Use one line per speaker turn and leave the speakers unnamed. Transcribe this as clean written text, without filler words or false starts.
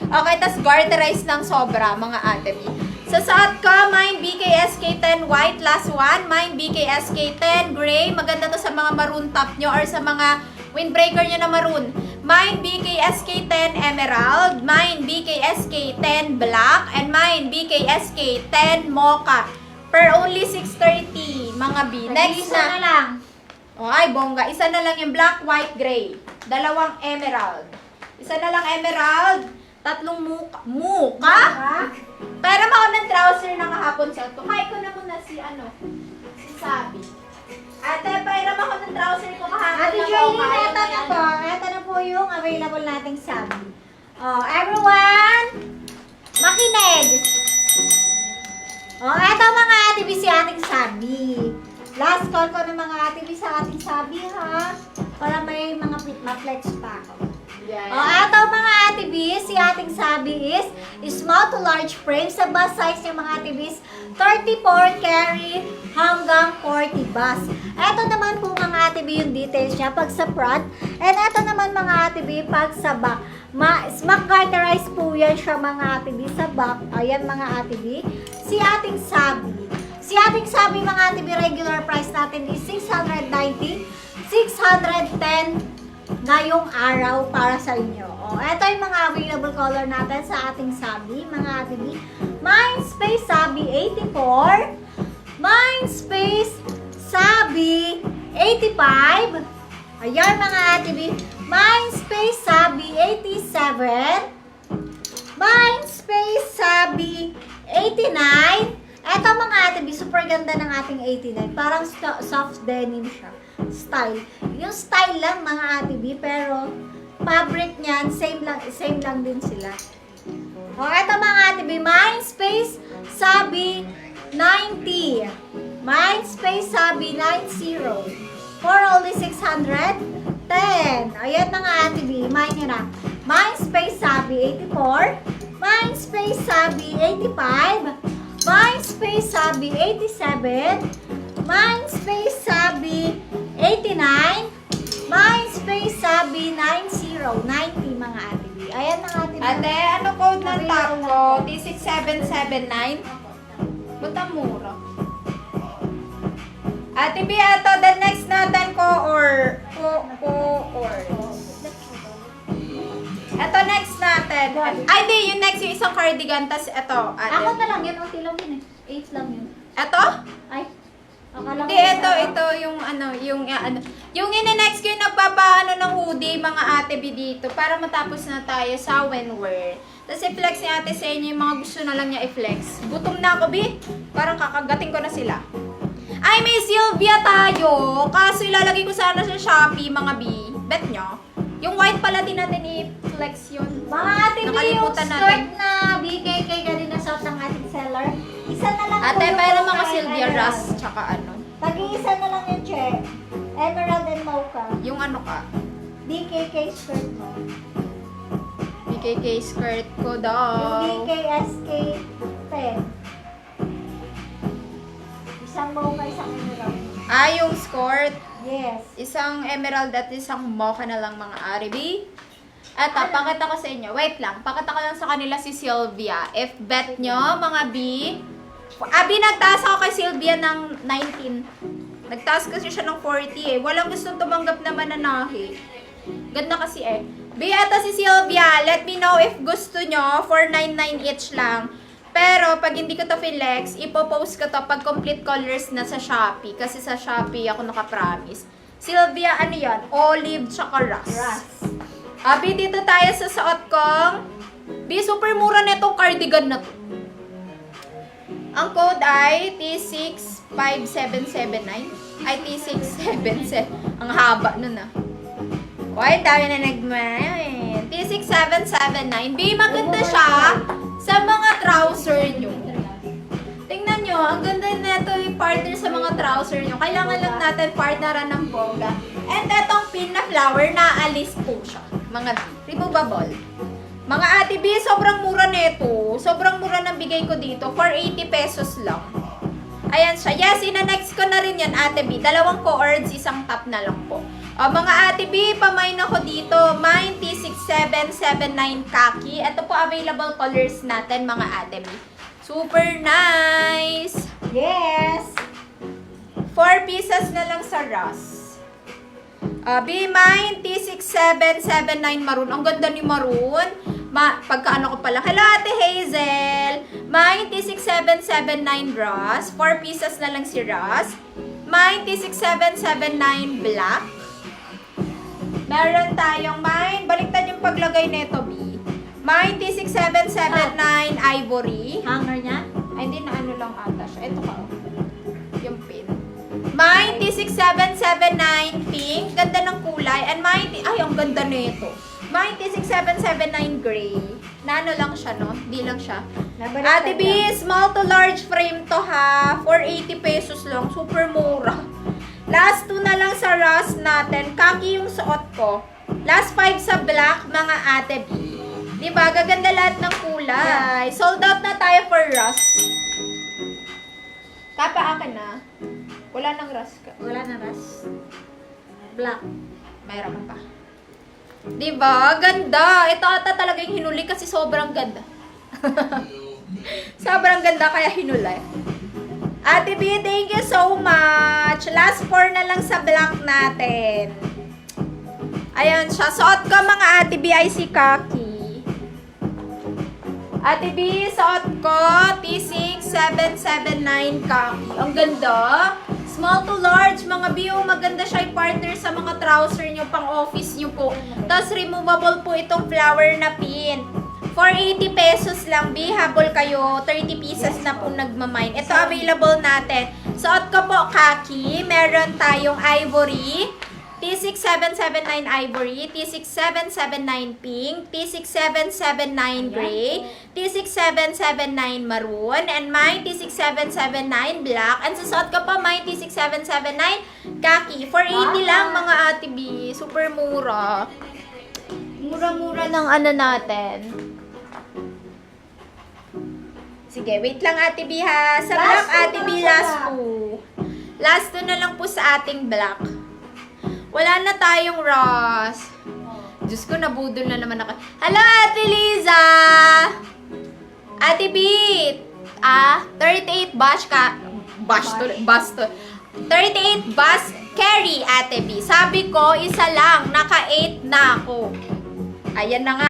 Okay, tas garterize ng sobra, mga ate B. Sa suot ko, mine BKSK10 white, last one. Mine BKSK10 gray. Maganda to sa mga maroon top nyo or sa mga windbreaker nyo na maroon. Mine BKSK10 emerald. Mine BKSK10 black. And mine BKSK10 mocha. Per only 630, mga B. Next
Isa na lang.
Oh, ay, bongga. Isa na lang yung black, white, gray. Dalawang emerald. Isa na lang emerald. Tatlong muka. Muka? Pero ako ng trouser na kahapon sa ito. Kaya ko na muna si Sabi. Ate, pairam ako ng trouser ko kahapon.
Ate Joylene, ito na po. Ito na po yung available nating sabi. Oh, everyone, makinig. Oh, ito mga ate B, si ating sabi. Last call ko ng mga ate B sa ating sabi, ha? Para may mga ma-flex pa ako.
Yes.
Oh, eto mga ate B, si ating sabi is small to large frame. Sa bus size ng mga ate B is 34 carry hanggang 40 bus. Eto naman po mga ate B yung details niya pag sa front. And eto naman mga ate B pag sa back. Smack garterized po yan siya mga ate B sa back. Ayan mga ate B. Si ating sabi. Si ating sabi mga ate B, regular price natin is 690, 610 ngayong araw para sa inyo. O, ito yung mga available color natin sa ating sabi, mga ate B. Mind Space Sabi 84. Mind Space Sabi 85. Ayan mga ate B. Mind Space Sabi 87. Mind Space Sabi 89. Eto mga ate B, super ganda ng ating 89. Parang soft denim siya. Style. Yung style lang mga ate B, pero fabric niyan, same lang din sila. O, eto mga ate B, Mind Space Sabi 90. Mind Space Sabi 90. For only 610. Ayan mga ate B, mind nyo na. Mind Space Sabi 84. Mind Space Sabi 85. Mind Space Sabi 87. Mind Space Sabi 89. Mind Space Sabi 90. 90 mga ate B. Ayan ang ate B.
Ate, ano code ng top ko? T6779. Ba't ang mura? Ate B, ito, the next natin cohorts. Ito next natin. Ay, di, yung next yung isang cardigan, tas ito, ate.
Ako na lang, yun, unti lang yun eh. 8 lang yun.
Ito?
Ay, akala ko
Hindi, ito, yung ine-next ko yung nagpapaano ng hoodie, mga ate B dito, para matapos na tayo sa Wenwear. Tapos i-flex ni ate sa inyo yung mga gusto na lang niya i-flex. Gutom na ako, B. Parang kakagating ko na sila. Ay, may Sylvia tayo. Kaso ilalagay ko sana sa Shopee, mga B. Bet nyo? Yung white pala din natin i-flex yun.
mga ate B, yung
Nakalimutan
skirt
natin.
na BKK kanina suot ng ating seller. Isa na lang
Ate,
po yung
mayroon
mocha
mga
and
Sylvia
emerald.
Rush, tsaka ano.
Tag-iisa na lang yung che. Emerald and mocha.
Yung ano ka?
BKK skirt mo.
BKK skirt ko
Yung
daw.
BKSK 10. Isang mocha, isang emerald.
Ah, yung skirt.
Yes.
Isang emerald at isang mocha na lang, mga Aribi. Eto, pakita ko sa inyo. Wait lang, pakita ko lang sa kanila si Sylvia. If bet nyo, mga B. Nagtaas ako kay Sylvia ng 19. Nagtaas kasi siya ng 40 eh. Walang gustong tumanggap naman na nahi. Ganda kasi eh. B, eto si Sylvia. Let me know if gusto nyo. 499 each lang. Pero, pag hindi ko to flex, ipopost ko to pag complete colors na sa Shopee. Kasi sa Shopee ako nakapromise. Sylvia, ano yan? Olive tsaka rust. Abi, dito tayo sa suot kong. B, super mura na itong cardigan na to. Ang code ay T65779. Ay, T677. Ang haba nun ah. Ay, dami na nagmain. T6779. B, maganda siya sa mga trouser nyo. Tingnan nyo, ang ganda na ito yung partner sa mga trouser nyo. Kailangan lang natin partneran ng bongga. And etong pin na flower, naalis po siya. Mga removable. Mga ate B, sobrang mura nito. Sobrang mura ng bigay ko dito. For 80 pesos lang. Ayan siya. Yes, ina-next ko na rin yan, Ate B. Dalawang cords, isang top na lang po. O, mga Ate B, pamain ako dito. Mine T6779 khaki. Ito po available colors natin, mga Ate B. Super nice!
Yes!
4 pieces na lang sa Ross. B mine T6779 maroon. Ang ganda ni maroon. Pagkaano ko pala. Hello, Ate Hazel. Mine T6779 Ross. 4 pieces na lang si Ross. Mine T6779 black. Meron tayong mine. Baliktad yung paglagay nito, B. Mine T6779 ivory.
Hanger niya?
Ay, hindi na ano lang ata siya. Ito ka, oh. Yung pin. Mine T6779 pink. Ganda ng kulay. And mine ay, ang ganda nito. Mine T6779 gray. Nano lang siya, no? Hindi lang siya. Ate B, small to large frame to ha. 480 pesos lang. Super mura. Last 2 na lang sa Ross natin. Khaki yung suot ko. Last 5 sa black, mga Ate B. Diba? Gaganda lahat ng kulay. Sold out na tayo for Ross. Kapa akin na. Wala nang Ross ka.
Wala na, Ras. Black.
Mayroon ka pa. Diba? Ganda. Ito ata talaga yung hinuli kasi sobrang ganda. Sobrang ganda kaya hinuli. Ate B, thank you so much. Last 4 na lang sa black natin. Ayan siya. Suot ko mga Ate B ay si khaki. Ate B, suot ko T6779 khaki. Ang ganda. Small to large, mga B, maganda siya i-partner sa mga trouser nyo, pang office nyo po. Tapos removable po itong flower na pin. 480 pesos lang, B. Habol kayo. 30 pieces na po nagmamine. Ito available natin. Suot ko po khaki. Meron tayong ivory. T6779 ivory, T6779 pink, T6779 gray, T6779 maroon, and mine T6779 black. And susot ko pa mine T6779 khaki. 480 lang mga Ate B. Super mura. Mura-mura ng ano natin. Sige, wait lang Ate B ha. Sa black Ate B, last 2. Last 2 na lang po sa ating black. Wala na tayong Ross. Diyos ko, nabudol na naman ako. Hello, Ate Liza! Ate B! 38 bash ka. Bash to. 38 bash carry, Ate B. Sabi ko, isa lang. Naka 8 na ako. Ayan na nga.